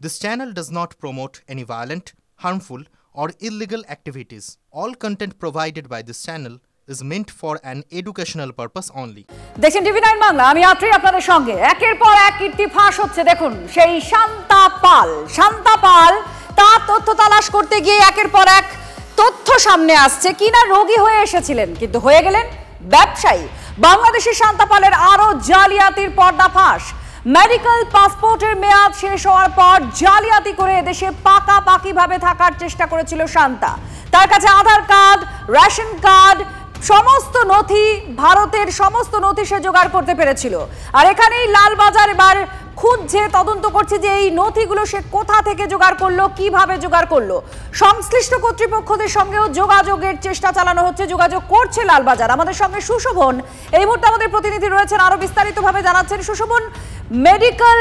This channel does not promote any violent, harmful, or illegal activities. All content provided by this channel is meant for an educational purpose only. দেখেন TV 9 Bangla, আমি আত্রি আপনাদের সঙ্গে। একের পর এক কীর্তি ফাঁস হচ্ছে। দেখুন সেই শান্তা পাল তার তথ্য তালাশ করতে গিয়ে একের পর এক তথ্য সামনে আসছে। কিনা রোগী হয়ে এসেছিলেন কিন্তু হয়ে গেলেন ব্যবসায়ী। বাংলাদেশি শান্তা পালের আরো জালিয়াতির পর্দাফাঁস। মেডিকেল পাসপোর্টের মেয়াদ শেষ হওয়ার পর জালিয়াতি করে দেশে পাকাপাকিভাবে থাকার চেষ্টা করেছিল শান্তা। তার কাছে আধার কার্ড, রেশন কার্ড, সমস্ত নথি, ভারতের সমস্ত নথি সে জোগাড় করতে পেরেছিল। আর এখানেই লালবাজার এবার খুঁজছে, তদন্ত করছে যে এই নথিগুলো সে কোথা থেকে জোগাড় করলো, কিভাবে জোগাড় করলো। সংশ্লিষ্ট কর্তৃপক্ষদের সঙ্গেও যোগাযোগের চেষ্টা চালানো হচ্ছে, যোগাযোগ করছে লালবাজার। আমাদের সঙ্গে সুশোভন এই মুহূর্তে আমাদের প্রতিনিধি রয়েছেন, আরো বিস্তারিতভাবে জানাচ্ছেন। সুশোভন, মেডিকেল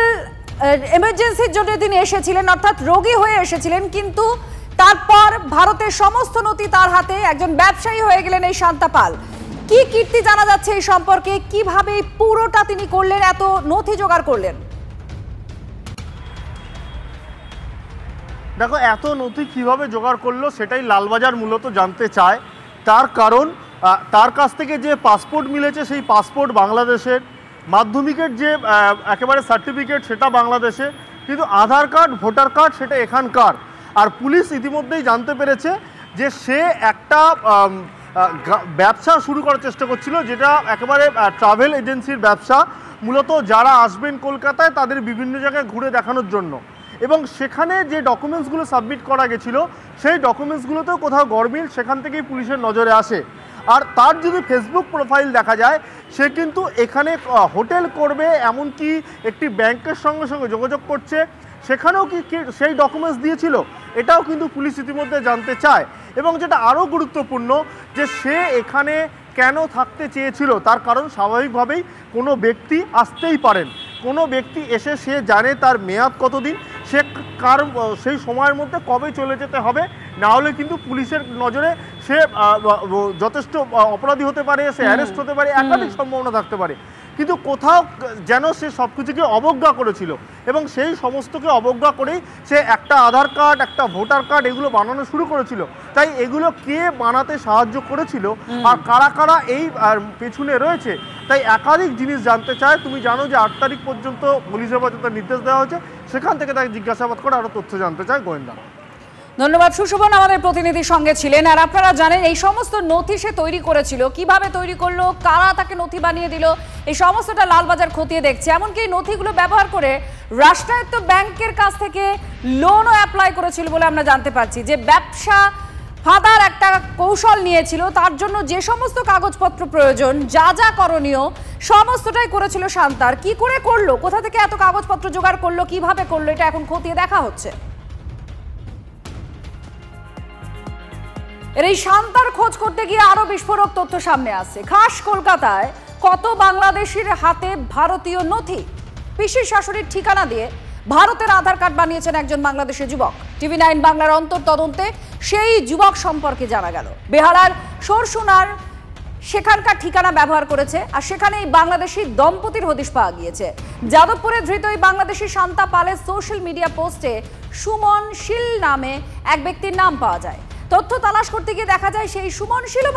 এমার্জেন্সির জন্য তিনি এসেছিলেন, অর্থাৎ রোগী হয়ে এসেছিলেন, কিন্তু তারপর ভারতের সমস্ত নথি তার হাতে, একজন ব্যবসায়ী হয়ে গেলেন এই শান্তা পাল। কি কীর্তি জানা যাচ্ছে এই সম্পর্কে, কিভাবে পুরোটা তিনি করলেন, এত নথি জোগাড় করলেন? দেখো, এত নথি কিভাবে জোগাড় করলো সেটাই লালবাজার মূলত জানতে চায়। তার কারণ তার কাছ থেকে যে পাসপোর্ট মিলেছে সেই পাসপোর্ট বাংলাদেশের, মাধ্যমিকের যে একেবারে সার্টিফিকেট সেটা বাংলাদেশে, কিন্তু আধার কার্ড, ভোটার কার্ড সেটা এখানকার। আর পুলিশ ইতিমধ্যেই জানতে পেরেছে যে সে একটা ব্যবসা শুরু করার চেষ্টা করছিল, যেটা একেবারে ট্রাভেল এজেন্সির ব্যবসা। মূলত যারা আসবেন কলকাতায় তাদের বিভিন্ন জায়গায় ঘুরে দেখানোর জন্য, এবং সেখানে যে ডকুমেন্টসগুলো সাবমিট করা গেছিলো সেই ডকুমেন্টসগুলোতেও কোথাও গরমিল, সেখান থেকেই পুলিশের নজরে আসে। আর তার যদি ফেসবুক প্রোফাইল দেখা যায়, সে কিন্তু এখানে হোটেল করবে, এমনকি একটি ব্যাংকের সঙ্গে সঙ্গে যোগাযোগ করছে, সেখানেও কি সেই ডকুমেন্টস দিয়েছিল, এটাও কিন্তু পুলিশ ইতিমধ্যে জানতে চায়। এবং যেটা আরও গুরুত্বপূর্ণ, যে সে এখানে কেন থাকতে চেয়েছিল, তার কারণ স্বাভাবিকভাবেই কোনো ব্যক্তি আসতেই পারেন, কোনো ব্যক্তি এসে সে জানে তার মেয়াদ কতদিন, সে সেই সময়ের মধ্যে কবে চলে যেতে হবে, না হলে কিন্তু পুলিশের নজরে সে যথেষ্ট অপরাধী হতে পারে, সে অ্যারেস্ট হতে পারে, একাধিক সম্ভাবনা থাকতে পারে। কিন্তু কোথাও যেন সে সব কিছুকে অবজ্ঞা করেছিল, এবং সেই সমস্তকে অবজ্ঞা করেই সে একটা আধার কার্ড, একটা ভোটার কার্ড এগুলো বানানো শুরু করেছিল। তাই এগুলো কে বানাতে সাহায্য করেছিল আর কারা কারা এই পেছনে রয়েছে, তাই একাধিক জিনিস জানতে চায়। তুমি জানো যে 8 তারিখ পর্যন্ত পুলিশ হেফাজতের নির্দেশ দেওয়া হয়েছে, সেখান থেকে তাকে জিজ্ঞাসাবাদ করে আরও তথ্য জানতে চায় গোয়েন্দা। ধন্যবাদ সুশোভন, আমাদের প্রতিনিধির সঙ্গে ছিলেন। আর আপনারা জানেন এই সমস্ত নথি সে তৈরি করেছিল, কিভাবে তৈরি করলো, কারা তাকে নথি বানিয়ে দিল, এই সমস্তটা লালবাজার খতিয়ে দেখছে। এমনকি এই নথিগুলো ব্যবহার করে রাষ্ট্রায়ত্ত ব্যাংকের কাছ থেকে লোনও অ্যাপ্লাই করেছিল বলে আমরা জানতে পারছি। যে ব্যবসা ফাদার একটা কৌশল নিয়েছিল, তার জন্য যে সমস্ত কাগজপত্র প্রয়োজন, যা যা করণীয়, সমস্তটাই করেছিল শান্তার। কি করে করলো, কোথা থেকে এত কাগজপত্র জোগাড় করলো, কিভাবে করলো, এটা এখন খতিয়ে দেখা হচ্ছে। এর এই শান্তার খোঁজ করতে গিয়ে আরো বিস্ফোরক তথ্য সামনে আসছে। খাস কলকাতায় কত বাংলাদেশির হাতে ভারতীয় নথি, পিসির শাশুড়ির ঠিকানা দিয়ে ভারতের আধার কার্ড বানিয়েছেন একজন বাংলাদেশি যুবক। টিভি 9 বাংলার অন্তর তদন্তে সেই যুবক সম্পর্কে জানা গেল, বেহালার সরসুনার সেখানকার ঠিকানা ব্যবহার করেছে, আর সেখানেই বাংলাদেশি দম্পতির হদিশ পাওয়া গিয়েছে। যাদবপুরে ধৃত এই বাংলাদেশি শান্তা পালের সোশ্যাল মিডিয়া পোস্টে সুমন শীল নামে এক ব্যক্তির নাম পাওয়া যায়। তথ্য তালাশ করতে গিয়ে দেখা যায় সেই সুমন শীল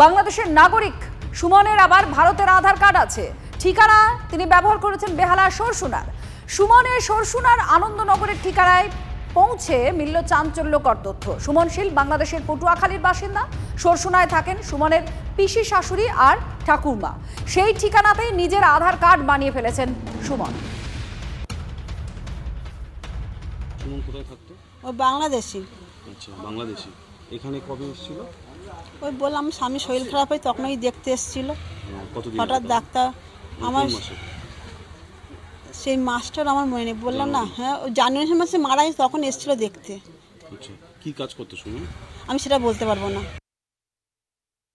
বাংলাদেশের নাগরিক। সুমনের আবার ভারতের আধার কার্ড আছে। ঠিকানা তিনি ব্যবহার করেছেন বেহালার সরসুনার। সুমনের সরসুনার আনন্দনগরের ঠিকানায় পৌঁছে মিলল চাঞ্চল্যকর তথ্য। সুমন শীল বাংলাদেশের পটুয়াখালীর বাসিন্দা, সরসুনায় থাকেন সুমনের পিসি শাশুড়ি আর ঠাকুরমা। সেই ঠিকানাতেই নিজের আধার কার্ড বানিয়ে ফেলেছেন সুমন। সুমন কোথায় থাকতো? ও বাংলাদেশি। আচ্ছা, বাংলাদেশি। এখানে কবে এসেছিল? ওই বললাম স্বামী শরীর খারাপ হয় তখন ওই দেখতে এসেছিল। কতদিন? হঠাৎ ডাক্তার আমার সেই মাস্টার আমার মনে নেই, বললাম না, হ্যাঁ জানুয়ারি মাসে মারা গেছে, তখন এসেছিল দেখতে। আচ্ছা, কি কাজ করতে সুমন? আমি সেটা বলতে পারবো না।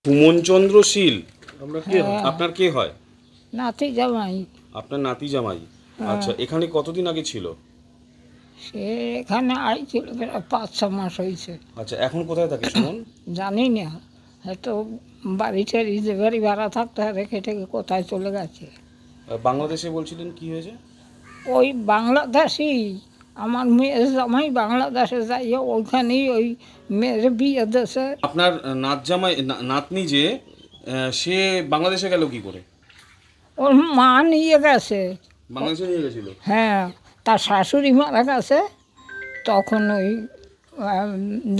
সুমন চন্দ্র শীল আপনার কে হয়? নাতি জামাই। আপনার নাতি জামাই। আচ্ছা, এখানে কতদিন আগে ছিল? সে এখানে আইছিল 5-6 মাস হয়েছে। আচ্ছা, এখন কোথায় থাকে সুমন? জানি না, হয়তো বাড়িতে বাড়ি ভাড়া থাকতে রেখে থেকে কোথায় চলে গেছে। বাংলাদেশে বলছিলেন কি হয়েছে? ওই বাংলাদেশি আমার মেয়ের জামাই বাংলাদেশে যাইয়া ওইখানেই ওই মেয়ের বিয়ে দেশে। আপনার নাতনি যে সে বাংলাদেশে গেল কি করে? ওর মা নিয়ে গেছে। বাংলাদেশে নিয়ে গেছিল? হ্যাঁ, তার শাশুড়ি মারা গেছে, তখন ওই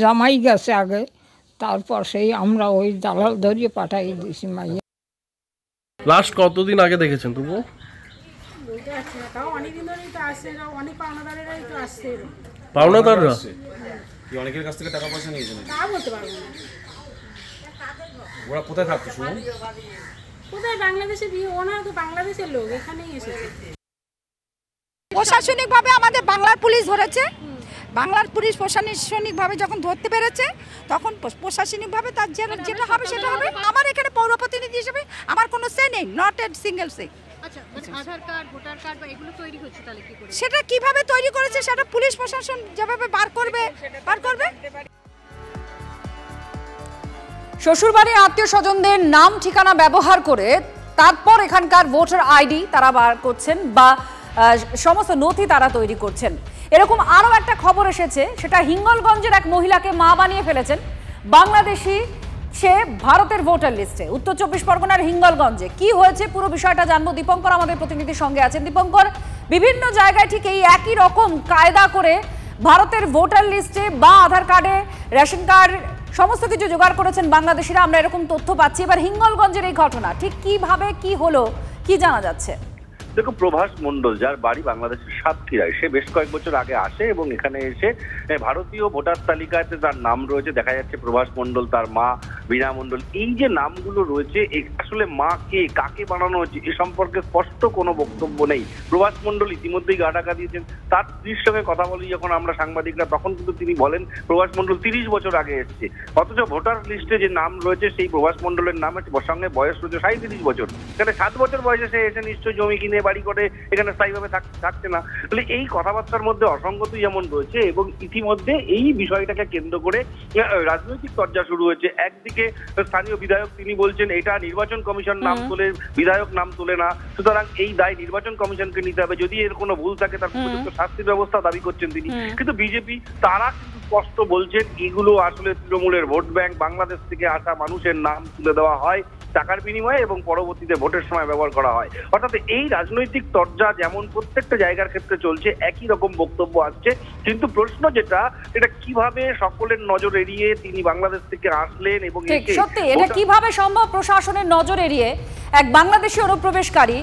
জামাই গেছে আগে, তারপর সেই আমরা ওই দালাল ধরিয়ে পাঠাই দিয়েছি মাইয়া। লাস্ট কতদিন আগে দেখেছেন তবু? পাওনাদাররা অনেকের কাছ থেকে টাকা পয়সা নিয়েছেন? ওরা কোথায় থাকতো শুনুন? কোথায় বাংলাদেশে বিয়ে, ওনারা তো বাংলাদেশের লোক, এখানেই এসেছে। প্রশাসনিকভাবে আমাদের বাংলার পুলিশ ধরেছে, বাংলার পুলিশ প্রশাসনিকভাবে যখন ধরতে পেরেছে তখন প্রশাসনিকভাবে তার যেটা হবে সেটা হবে। আমার এখানে পৌর প্রতিনিধি হিসেবে আমার কোনো সে নেই, not a single say. Aadhaar card, voter card বা এগুলো তৈরি হচ্ছে, তাহলে কি করে? সেটা কিভাবে তৈরি করেছে সেটা পুলিশ প্রশাসন যেভাবে বার করবে। শ্বশুরবাড়ির আত্মীয় স্বজনদের নাম ঠিকানা ব্যবহার করে তারপর এখানকার ভোটার আইডি তারা বার করছেন বা সমস্ত নথি তারা তৈরি করছেন। এরকম আরও একটা খবর এসেছে, সেটা হিঙ্গলগঞ্জের এক মহিলাকে মা বানিয়ে ফেলেছেন বাংলাদেশি, সে ভারতের ভোটার লিস্টে। উত্তর 24 পরগনার হিঙ্গলগঞ্জে কি হয়েছে পুরো বিষয়টা জানবো। দীপঙ্কর আমাদের প্রতিনিধির সঙ্গে আছেন। দীপঙ্কর, বিভিন্ন জায়গায় ঠিক এই একই রকম কায়দা করে ভারতের ভোটার লিস্টে বা আধার কার্ডে, রেশন কার্ড সমস্ত কিছু জোগাড় করেছেন বাংলাদেশিরা, আমরা এরকম তথ্য পাচ্ছি। এবার হিঙ্গলগঞ্জের এই ঘটনা ঠিক কিভাবে কি হলো, কি জানা যাচ্ছে? দেখো, প্রভাস মণ্ডল, যার বাড়ি বাংলাদেশের সাতক্ষীরায়, সে বেশ কয়েক বছর আগে আসে এবং এখানে এসে ভারতীয় ভোটার তালিকাতে তার নাম রয়েছে। দেখা যাচ্ছে প্রভাস মণ্ডল, তার মা বীণা মণ্ডল। এই যে নামগুলো রয়েছে, আসলে মা কে, কাকে বানানো হচ্ছে এ সম্পর্কে স্পষ্ট কোনো বক্তব্য নেই। প্রভাস মণ্ডল ইতিমধ্যেই গা ঢাকা দিয়েছেন। তার স্ত্রীর সঙ্গে কথা বলি যখন আমরা সাংবাদিকরা, তখন কিন্তু তিনি বলেন প্রভাস মণ্ডল 30 বছর আগে এসছে, অথচ ভোটার লিস্টে যে নাম রয়েছে সেই প্রভাস মণ্ডলের নামের সঙ্গে বয়স রয়েছে 37 বছর। এখানে 7 বছর বয়সে সে এসে নিশ্চয়ই জমি কিনে বাড়ি করে এখানে স্থায়ীভাবে থাকছে না। তাহলে এই কথাবার্তার মধ্যে অসঙ্গতি যেমন রয়েছে, এবং ইতিমধ্যে এই বিষয়টাকে কেন্দ্র করে রাজনৈতিক চর্চা শুরু হয়েছে। একদিকে স্থানীয় বিধায়ক তিনি বলছেন এটা নির্বাচন কমিশন নাম তোলে, বিধায়ক নাম তোলে না, সুতরাং এই দায় নির্বাচন কমিশনকে নিতে হবে, যদি এর কোনো ভুল থাকে তার উপযুক্ত শাস্তির ব্যবস্থা দাবি করছেন তিনি। কিন্তু বিজেপি তারা কিন্তু স্পষ্ট বলছেন এগুলো আসলে তৃণমূলের ভোট ব্যাংক, বাংলাদেশ থেকে আসা মানুষের নাম তুলে দেওয়া হয় টাকার বিনিময়ে এবং পরবর্তীতে ভোটের সময় ব্যবহার করা হয়। অর্থাৎ এই রাজনৈতিক চর্চা যেমন প্রত্যেকটা জায়গার ক্ষেত্রে চলছে, একই রকম বক্তব্য আসছে। কিন্তু প্রশ্ন যেটা, এটা কিভাবে সকলের নজর এড়িয়ে তিনি বাংলাদেশ থেকে আসলেন এবং সত্যি এটা কিভাবে সম্ভব প্রশাসনের নজর এড়িয়ে এক বাংলাদেশি অনুপ্রবেশকারী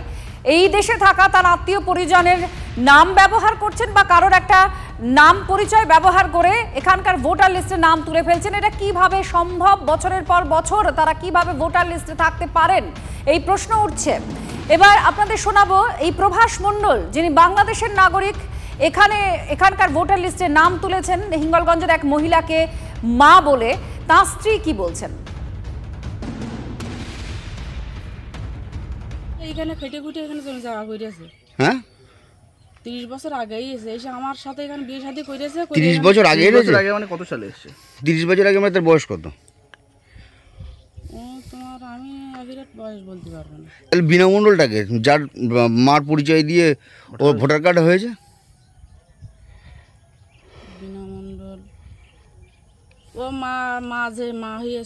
এই দেশে থাকা তার আত্মীয় পরিজনের নাম ব্যবহার করছেন বা কারোর একটা নাম পরিচয় ব্যবহার করে এখানকার ভোটার লিস্টে নাম তুলে ফেলছেন? এটা কিভাবে সম্ভব? বছরের পর বছর তারা কিভাবে ভোটার লিস্টে থাকতে পারেন, এই প্রশ্ন উঠছে। এবার আপনাদের শোনাবো এই প্রভাস মণ্ডল, যিনি বাংলাদেশের নাগরিক, এখানকার ভোটার লিস্টে নাম তুলেছেন হিঙ্গলগঞ্জের এক মহিলাকে মা বলে। তার স্ত্রী কি বলছেন? এখানে খেটে খুটে এখানে চলে যাওয়া করেছে। হ্যাঁ, 30 বছর আগেই এসে আমার সাথে এখানে বিয়ে শাদী করেছে। 30 বছর আগে আগে মানে কত সালে এসেছে? 30 বছর আগে মানে তার বয়স কত? তোমার আমি এবিরাট বয়স বলতে পারবো না। তাহলে বীণা মণ্ডলটাকে, যার মার পরিচয় দিয়ে ও ভোটার কার্ড হয়েছে? বীণা মণ্ডল ও মা যে মা হয়ে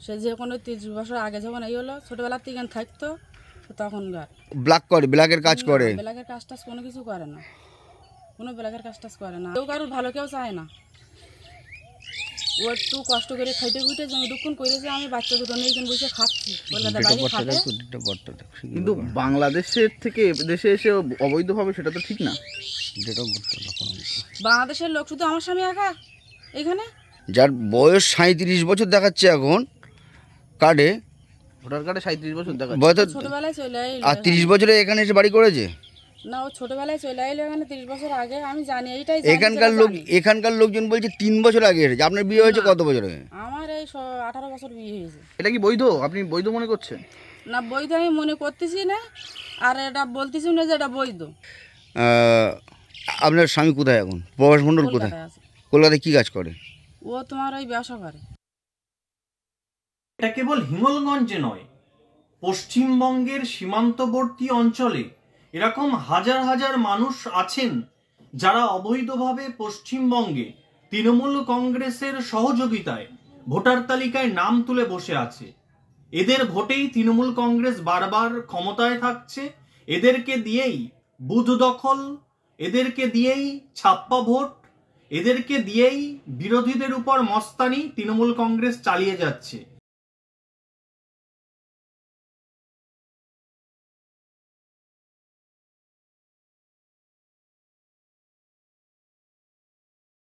সে যে কোনো 30 বছর আগে যখন এই হলো, ছোটবেলার থেকে থাকতো তখন ব্ল্যাকের কাজ করে। ব্ল্যাকের কাজ টাজ কোনো কিছু করে না, কোনো ব্ল্যাকের কাজ টাজ করে না। কেউ কারোর ভালো কেউ চায় না। ও একটু কষ্ট করে খাইতে খুঁটে জমি দুক্ষণ করেছে। আমি বাচ্চা দুটো নিয়ে এখানে বসে খাচ্ছি। কিন্তু বাংলাদেশের থেকে দেশে এসে অবৈধভাবে, সেটা তো ঠিক না। বাংলাদেশের লোক শুধু আমার স্বামী একা এখানে, যার বয়স 37 বছর দেখাচ্ছে এখন কার্ডে, ভোটার কার্ডে 37 বছর দেখাচ্ছে। ছোটবেলায় চলে এলো। আর 30 বছরে এখানে এসে বাড়ি করেছে না, ও ছোটবেলায় চলে এলো এখানে 30 বছর আগে। আমি জানি এইটাই। এখানকার লোকজন বলছে 3 বছর আগে এসেছে। আপনার বিয়ে হয়েছে কত বছর আগে? আমার এই 18 বছর বিয়ে হয়েছে। এটা কি বৈধ? আপনি বৈধ মনে করছেন? না, বৈধ আমি মনে করতেছি না, আর এটা বলতেছি না যে এটা বৈধ। আপনার স্বামী কোথায় এখন? প্রভাস মণ্ডল কোথায়? কলকাতায় কি কাজ করে? ও তোমার ওই ব্যবসা করে। এটা কেবল হিঙ্গলগঞ্জে নয়, পশ্চিমবঙ্গের সীমান্তবর্তী অঞ্চলে এরকম হাজার হাজার মানুষ আছেন যারা অবৈধভাবে পশ্চিমবঙ্গে তৃণমূল কংগ্রেসের সহযোগিতায় ভোটার তালিকায় নাম তুলে বসে আছে। এদের ভোটেই তৃণমূল কংগ্রেস বারবার ক্ষমতায় থাকছে। এদেরকে দিয়েই বুথ দখল, এদেরকে দিয়েই ছাপ্পা ভোট, এদেরকে দিয়েই বিরোধীদের উপর মস্তানি তৃণমূল কংগ্রেস চালিয়ে যাচ্ছে।